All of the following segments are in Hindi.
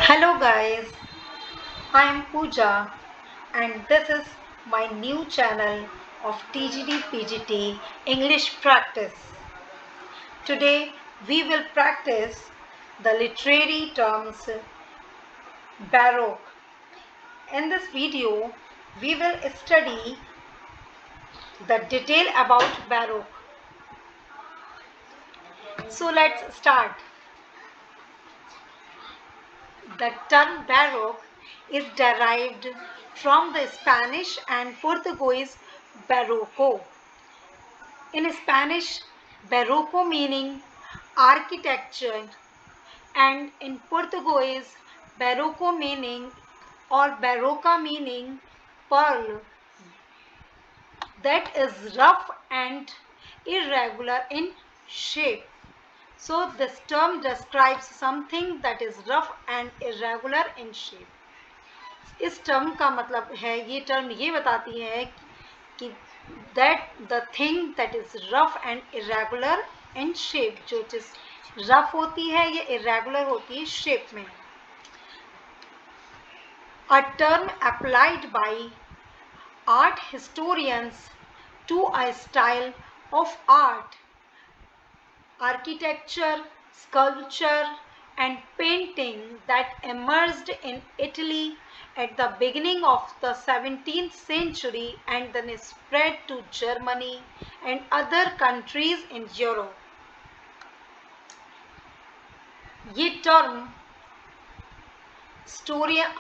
Hello guys, I am Pooja and this is my new channel of TGD PGT English practice. Today we will practice the literary terms Baroque. In this video we will study the detail about Baroque. So let's start. The term Baroque is derived from the Spanish and Portuguese Barroco. In Spanish, Barroco meaning architecture, and in Portuguese, Barroco meaning or Barroca meaning pearl, that is rough and irregular in shape. So this term describes something that is rough and irregular in shape. इस टर्म का मतलब है, ये टर्म ये बताती है कि that the thing that is rough and irregular in shape, जो चीज रफ होती है ये irregular होती है शेप में. A term applied by art historians to a style of art, architecture, sculpture and painting that emerged in Italy at the beginning of the 17th century and then spread to Germany and other countries in Europe. ये टर्म स्टोरिया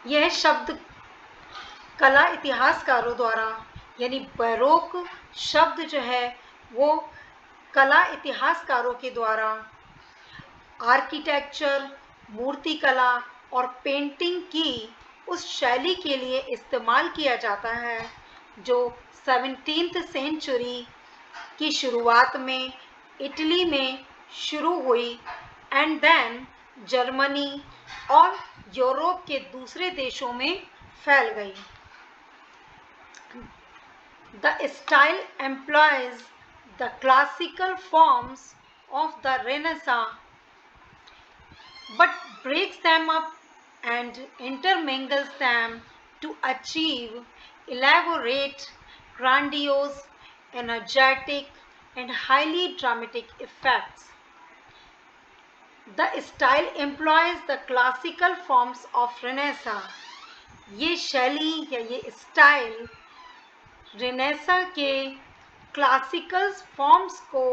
यह शब्द कला इतिहासकारों द्वारा, यानी बैरोक शब्द जो है वो कला इतिहासकारों के द्वारा आर्किटेक्चर, मूर्तिकला और पेंटिंग की उस शैली के लिए इस्तेमाल किया जाता है जो 17th सेंचुरी की शुरुआत में इटली में शुरू हुई एंड देन जर्मनी और यूरोप के दूसरे देशों में फैल गई. The style employs the classical forms of the Renaissance but breaks them up and intermingles them to achieve elaborate, grandiose, energetic and highly dramatic effects. The style employs the classical forms of Renaissance. ये शैली या ये स्टाइल रेनेसा के क्लासिकल फॉर्म्स को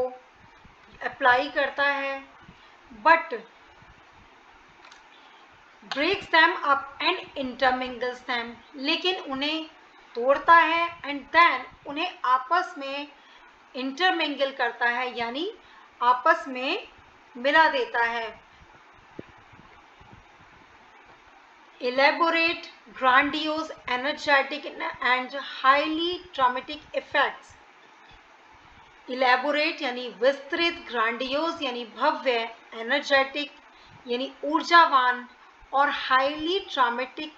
अप्लाई करता है but breaks them up and intermingles them, लेकिन उन्हें तोड़ता है एंड देन उन्हें आपस में इंटरमिंगल करता है, यानी आपस में मिला देता है. Elaborate, grandiose, energetic and highly dramatic effects. Elaborate यानी विस्तृत, grandiose यानी भव्य, energetic यानी ऊर्जावान और highly dramatic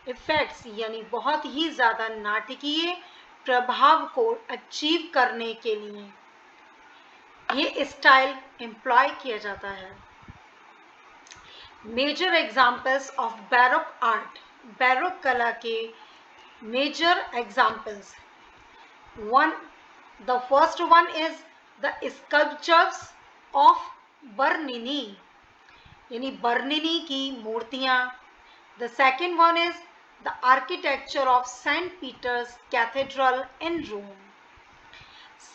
effects यानी बहुत ही ज़्यादा नाटकीय प्रभाव को अचीव करने के लिए ये स्टाइल एम्प्लॉय किया जाता है. Major examples of Baroque art. Baroque कला के major examples. The first one is the sculptures of Bernini, यानी बर्निनी की मूर्तियाँ. The second one is the architecture of Saint Peter's Cathedral in Rome.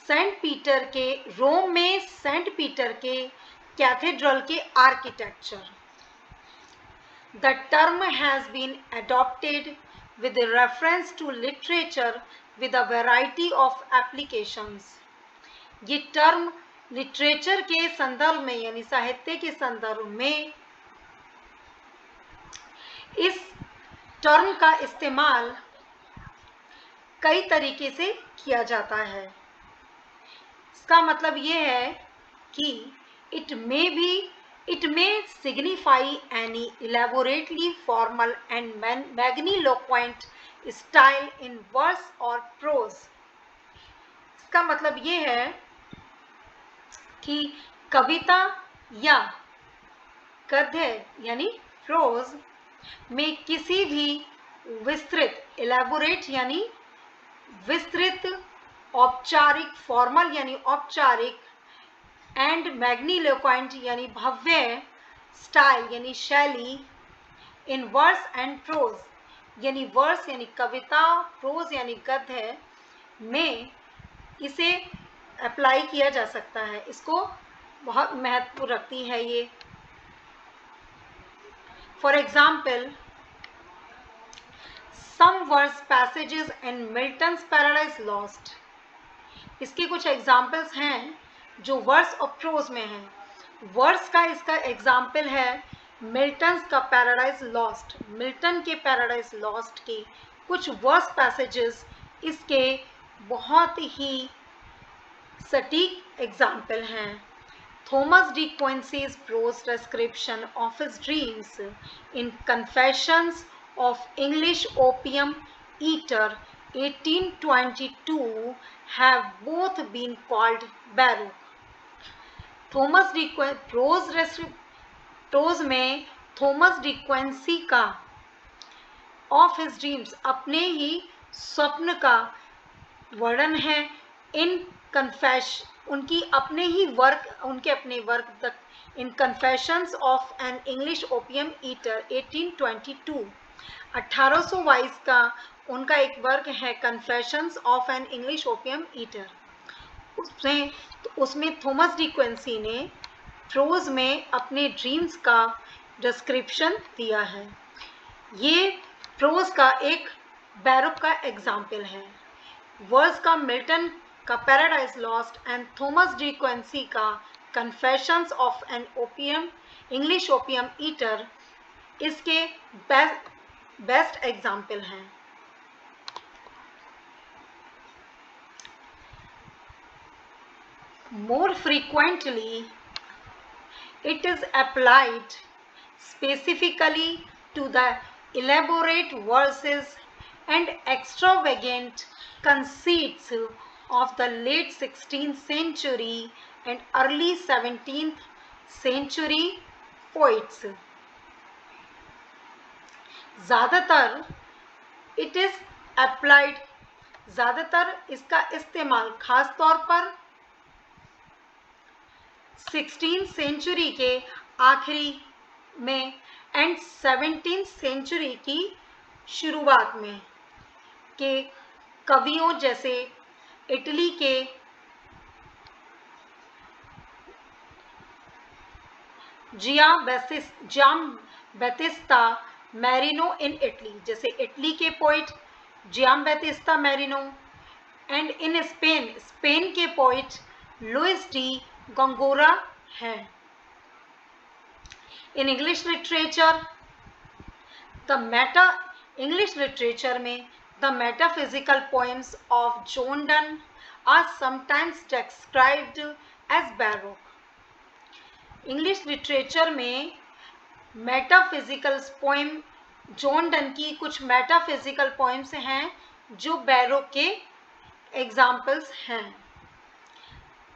Saint Peter के रोम में सेंट पीटर के कैथेड्रल के architecture. The term has been adopted with reference to literature with a variety of applications. ये टर्म लिटरेचर के संदर्भ में यानी साहित्य के संदर्भ में इस टर्म का इस्तेमाल कई तरीके से किया जाता है. इसका मतलब ये है कि it may signify any elaborately formal and magniloquent style in verse or prose. इसका मतलब ये है कि कविता या गद्य यानी प्रोज में किसी भी विस्तृत इलेबोरेट यानी विस्तृत, औपचारिक फॉर्मल यानी औपचारिक, एंड मैग्नीलोक्वेंट यानी भव्य, स्टाइल यानी शैली, इन वर्स एंड प्रोज यानी वर्स यानी कविता, प्रोज यानी गद्य में इसे अप्लाई किया जा सकता है। इसको बहुत महत्व रखती है ये। For example, some verse passages in Milton's Paradise Lost. इसके कुछ एग्जाम्पल्स हैं जो वर्स और प्रोज में हैं। वर्स का इसका एग्जाम्पल है मिल्टन्स का पैराडाइज लॉस्ट। मिल्टन के पैराडाइज लॉस्ट के कुछ वर्स पैसेजेस इसके बहुत ही सटीक एग्जाम्पल हैं। Thomas De Quincey's prose description of his dreams in Confessions of English Opium Eater 1822 have both been called baroque. Thomas De prose में थॉमस डी क्विंसी का ऑफ हिज ड्रीम्स अपने ही स्वप्न का वर्णन है। इन उनके अपने वर्क तक in Confessions of an English opium eater 1822 1822 का उनका एक वर्क है Confessions of an English opium eater. उसमें थॉमस डी क्विंसी ने प्रोज में अपने ड्रीम्स का डिस्क्रिप्शन दिया है। ये प्रोज का एक बैरोक का एग्जाम्पल है। वर्स का मिल्टन का Paradise Lost and Thomas De Quincey का Confessions of an English opium Eater इसके बेस्ट एग्जाम्पल हैं। More frequently, it is applied specifically to the elaborate verses and extravagant conceits of the late 16th century and early 17th century poets. ज़्यादातर इसका इस्तेमाल खास तौर पर 16th सेंचुरी के आखिरी में एंड 17th सेंचुरी की शुरुआत में के कवियों जैसे इटली के जियांबैत्तिस्ता मैरिनो इन इटली, जैसे इटली के poet Giambattista Marino, and in Spain के पोइट लुइस डी गोंगोरा है। इन इंग्लिश लिटरेचर में the metaphysical poems of John Donne are sometimes described as baroque. English literature में मेटाफिजिकल पोएम जॉन डन की कुछ मेटाफिजिकल पोएम्स हैं जो बैरोक के एग्जाम्पल्स हैं।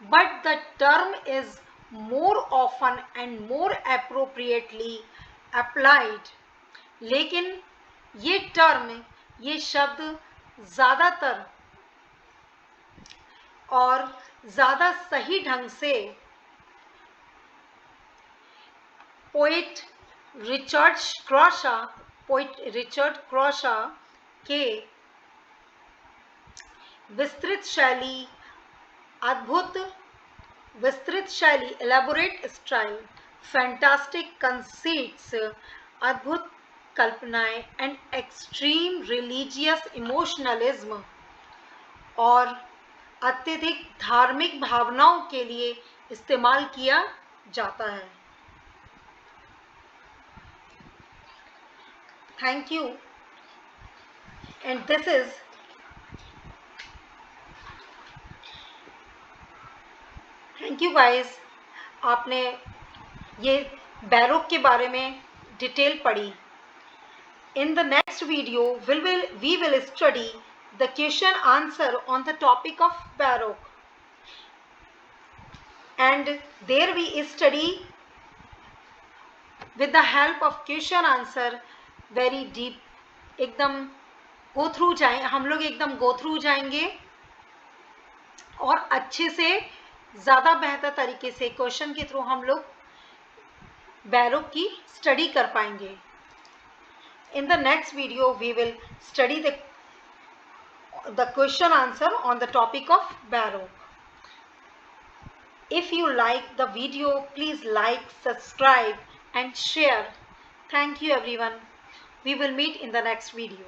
But the term is more often and more appropriately applied. लेकिन ये शब्द ज़्यादातर और ज़्यादा सही ढंग से पोइट रिचर्ड क्रॉशा के विस्तृत शैली एलेबोरेट स्टाइल, फैंटास्टिक कंसीट्स, अद्भुत कल्पनाएं एंड एक्सट्रीम रिलीजियस इमोशनलिज्म और अत्यधिक धार्मिक भावनाओं के लिए इस्तेमाल किया जाता है। Thank you and this is thank you guys. आपने ये बैरोक के बारे में डिटेल पढ़ी। In the next video we will study the question answer on the topic of baroque. and there we study with the help of question answer very deep. एकदम गो थ्रू जाए हम लोग, एकदम गो थ्रू जाएंगे और अच्छे से ज़्यादा बेहतर तरीके से क्वेश्चन के थ्रू हम लोग बैरो की स्टडी कर पाएंगे. In the next video we will study the question answer on the topic of Barrow. If you like the video, please like, subscribe and share. Thank you everyone. We will meet in the next video.